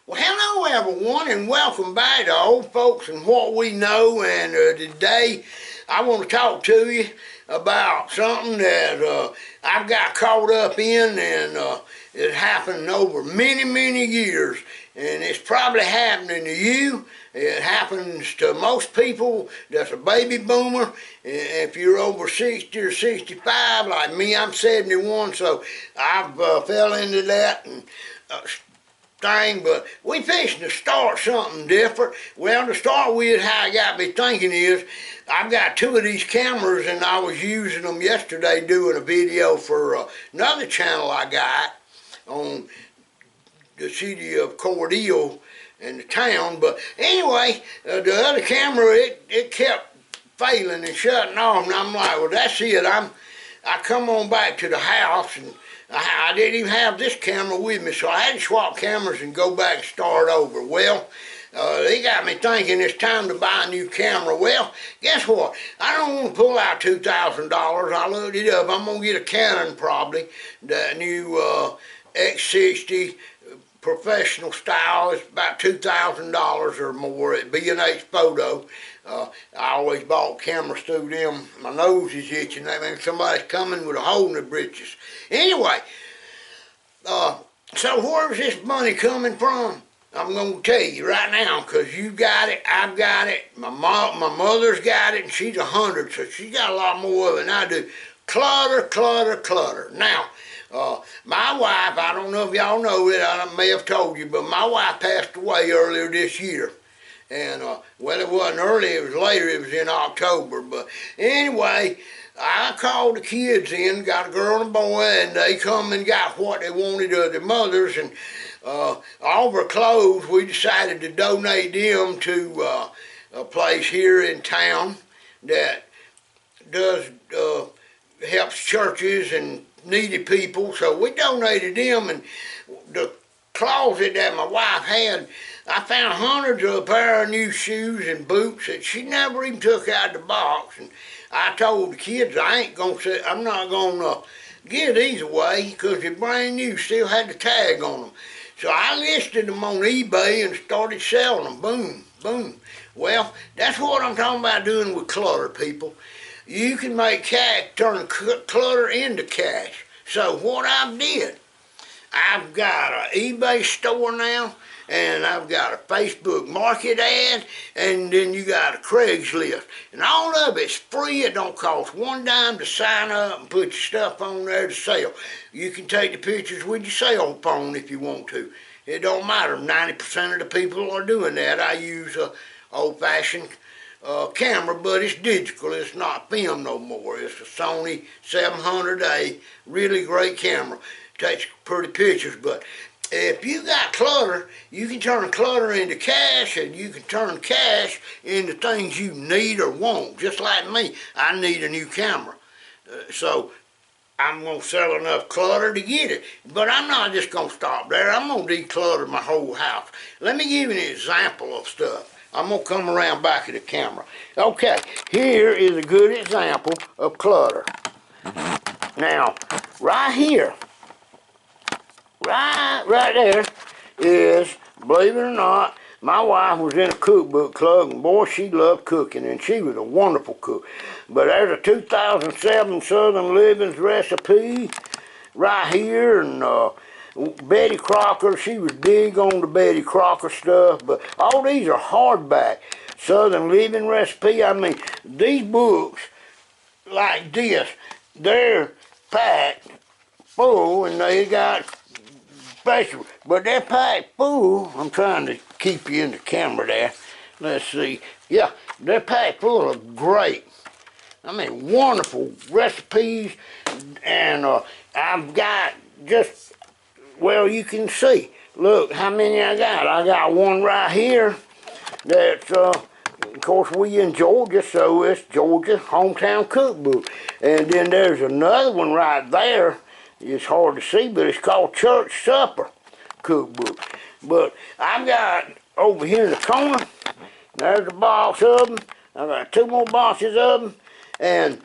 Well, hello everyone, and welcome back to Old Folks and What We Know. And today, I want to talk to you about something that I've got caught up in, and it happened over many years, and it's probably happening to you. It happens to most people that's a baby boomer. If you're over 60 or 65, like me, I'm 71, so I've fell into that and thing, but we fixing to start something different. Well, to start with, how it got me thinking is, I've got two of these cameras, and I was using them yesterday doing a video for another channel I got on the city of Cordele and the town. But anyway, the other camera, it kept failing and shutting off, and I'm like, well, that's it. I come on back to the house, and I didn't even have this camera with me, so I had to swap cameras and go back and start over. Well, they got me thinking it's time to buy a new camera. Well, guess what? I don't want to pull out $2,000. I looked it up. I'm going to get a Canon probably, the new X60 professional style. It's about $2,000 or more at B&H Photo. I always bought cameras through them. My nose is itching. That means somebody's coming with a hole in their britches. Anyway, so where's this money coming from? I'm going to tell you right now, because you got it, I've got it, my mother's got it, and she's 100, so she's got a lot more of it than I do. Clutter. Now, my wife, I don't know if y'all know it, I may have told you, but my wife passed away earlier this year. And, well, it wasn't early, it was later, it was in October. But anyway, I called the kids in, got a girl and a boy, and they come and got what they wanted of their mothers. And all of our clothes, we decided to donate them to a place here in town that does helps churches and needy people. So we donated them, and the closet that my wife had, I found hundreds of a pair of new shoes and boots that she never even took out of the box. And I told the kids I'm not gonna give these away because they're brand new, still had the tag on them. So I listed them on eBay and started selling them. Boom. Well, that's what I'm talking about doing with clutter, people. You can make cash, turn clutter into cash. So what I did, I've got an eBay store now, and I've got a Facebook market ad, and then you got a Craigslist. And all of it's free. It don't cost one dime to sign up and put your stuff on there to sell. You can take the pictures with your cell phone if you want to. It don't matter. 90% of the people are doing that. I use a old-fashioned camera, but it's digital. It's not film no more. It's a Sony 700A, really great camera. Takes pretty pictures, but if you got clutter, you can turn clutter into cash, and you can turn cash into things you need or want. Just like me, I need a new camera. So I'm going to sell enough clutter to get it. But I'm not just going to stop there. I'm going to declutter my whole house. Let me give you an example of stuff. I'm going to come around back of the camera. Okay, here is a good example of clutter. Now, right here, right there is, believe it or not, my wife was in a cookbook club, and boy, she loved cooking, and she was a wonderful cook. But there's a 2007 Southern Living's recipe right here, and Betty Crocker, she was big on the Betty Crocker stuff, but all these are hardback Southern Living recipe. I mean, these books like this, they're packed full, and they got special, but they're packed full. I'm trying to keep you in the camera there. Let's see. Yeah, they're packed full of great, I mean, wonderful recipes, and I've got just, well, you can see. Look how many I got. I got one right here that's, of course, we in Georgia, so it's Georgia Hometown Cookbook. And then there's another one right there. It's hard to see, but it's called Church Supper Cookbook. But I've got over here in the corner, there's a box of them. I've got two more boxes of them, and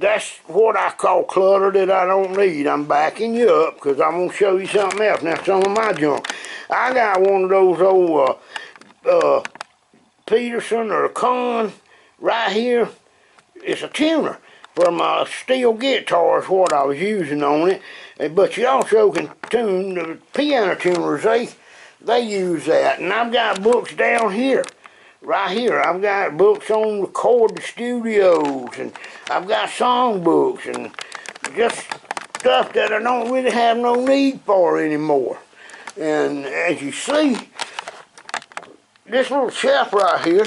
that's what I call clutter that I don't need. I'm backing you up because I'm going to show you something else. Now, some of my junk. I got one of those old Peterson or a Con right here. It's a tuner for my steel guitar is what I was using on it. But you also can tune the piano tuners. They use that. And I've got books down here. Right here, I've got books on recording studios, and I've got song books, and just stuff that I don't really have no need for anymore. And as you see, this little shelf right here,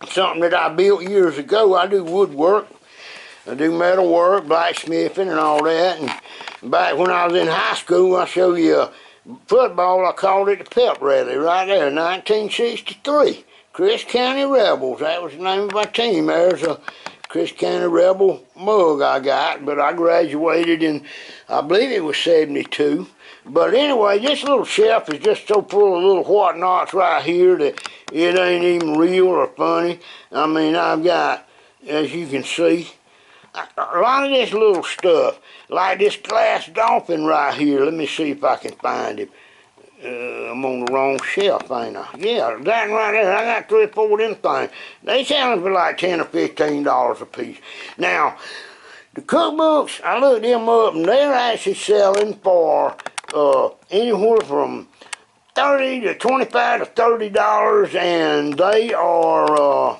something that I built years ago. I do woodwork, I do metal work, blacksmithing and all that. And back when I was in high school, I show you football, I called it the pep rally right there, 1963. Chris County Rebels, that was the name of my team. There's a Chris County Rebel mug I got, but I graduated in, I believe it was 72. But anyway, this little shelf is just so full of little whatnots right here that it ain't even real or funny. I mean, I've got, as you can see, a lot of this little stuff, like this glass dolphin right here. Let me see if I can find him. I'm on the wrong shelf, ain't I? Yeah, that right there. I got 3 or 4 of them things. They selling for like $10 or $15 a piece. Now, the cookbooks, I looked them up, and they're actually selling for anywhere from $30 to $25 to $30, and they are.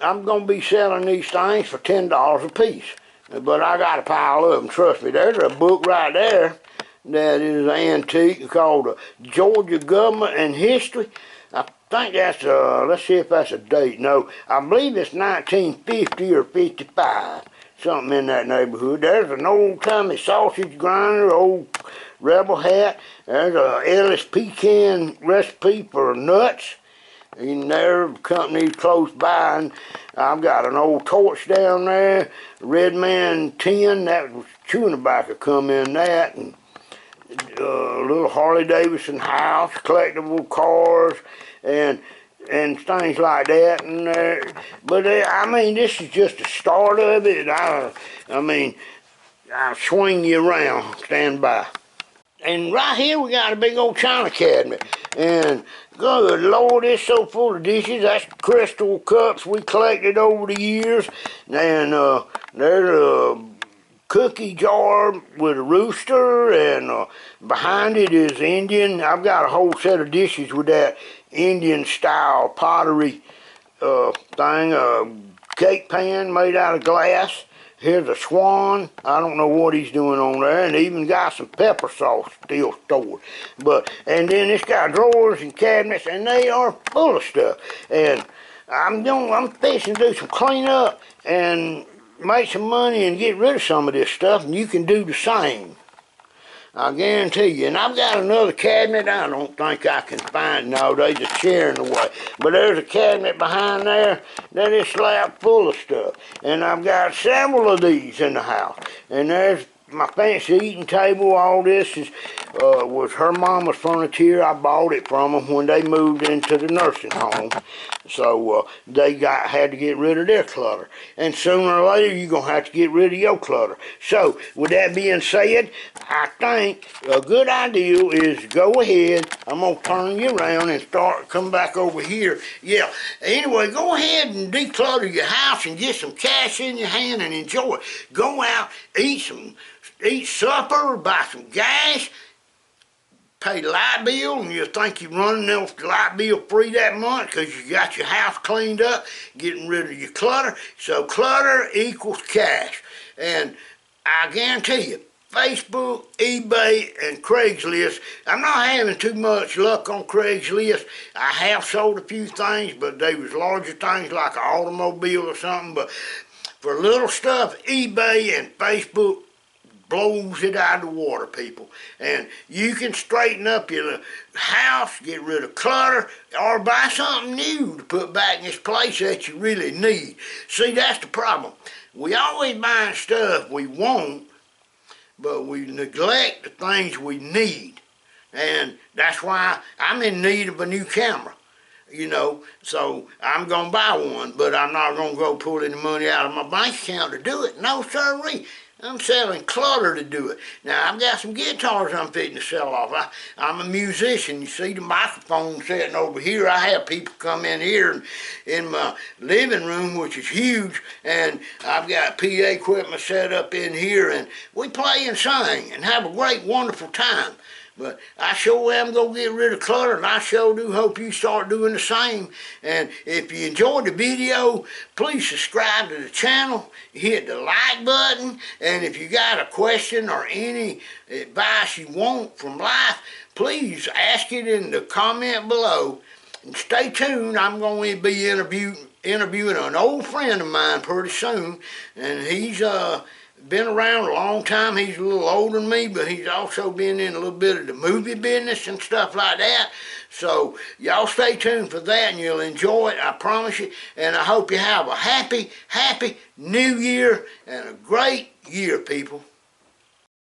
I'm gonna be selling these things for $10 a piece. But I got a pile of them. Trust me. There's a book right there that is an antique called Georgia Government and History. I think that's, let's see if that's a date. No, I believe it's 1950 or 55, something in that neighborhood. There's an old-timey sausage grinder, old rebel hat. There's a Ellis pecan recipe for nuts. In there, company close by, and I've got an old torch down there, Red Man tin, that was chewing tobacco come in that, and a little Harley Davidson house, collectible cars, and things like that. And but I mean, this is just the start of it. I mean, I'll swing you around. Stand by. And right here we got a big old china cabinet. And good Lord, it's so full of dishes. That's crystal cups we collected over the years. And there's a cookie jar with a rooster, and behind it is Indian. I've got a whole set of dishes with that Indian style pottery thing. A cake pan made out of glass. Here's a swan. I don't know what he's doing on there, and even got some pepper sauce still stored. And then it's got drawers and cabinets, and they are full of stuff. And I'm fixing to do some cleanup and make some money and get rid of some of this stuff, and you can do the same. I guarantee you. And I've got another cabinet I don't think I can find nowadays. It's sharing away. But there's a cabinet behind there that is slab full of stuff. And I've got several of these in the house. And there's my fancy eating table. All this was her mama's furniture. I bought it from them when they moved into the nursing home. So they had to get rid of their clutter. And sooner or later, you're going to have to get rid of your clutter. So, with that being said, I think a good idea is go ahead. I'm going to turn you around and come back over here. Yeah, anyway, go ahead and declutter your house and get some cash in your hand and enjoy it. Go out, eat supper, buy some gas, pay the light bill, and you think you're running off the light bill free that month because you got your house cleaned up, getting rid of your clutter. So clutter equals cash. And I guarantee you, Facebook, eBay, and Craigslist, I'm not having too much luck on Craigslist. I have sold a few things, but they was larger things like an automobile or something. But for little stuff, eBay and Facebook blows it out of the water, people. And you can straighten up your house, get rid of clutter, or buy something new to put back in this place that you really need. See, that's the problem. We always buying stuff we want, but we neglect the things we need. And that's why I'm in need of a new camera. So I'm going to buy one, but I'm not going to go pull any money out of my bank account to do it. No, sirree. I'm selling Clutter to do it. Now, I've got some guitars I'm fitting to sell off. I'm a musician. You see the microphone sitting over here. I have people come in here in my living room, which is huge, and I've got PA equipment set up in here, and we play and sing and have a great, wonderful time. But I sure am going to get rid of clutter, and I sure do hope you start doing the same. And if you enjoyed the video, please subscribe to the channel, hit the like button, and if you got a question or any advice you want from life, please ask it in the comment below. And stay tuned, I'm going to be interviewing an old friend of mine pretty soon, and he's been around a long time. He's a little older than me, but he's also been in a little bit of the movie business and stuff like that. So y'all stay tuned for that, and you'll enjoy it, I promise you. And I hope you have a happy, happy New Year and a great year, people.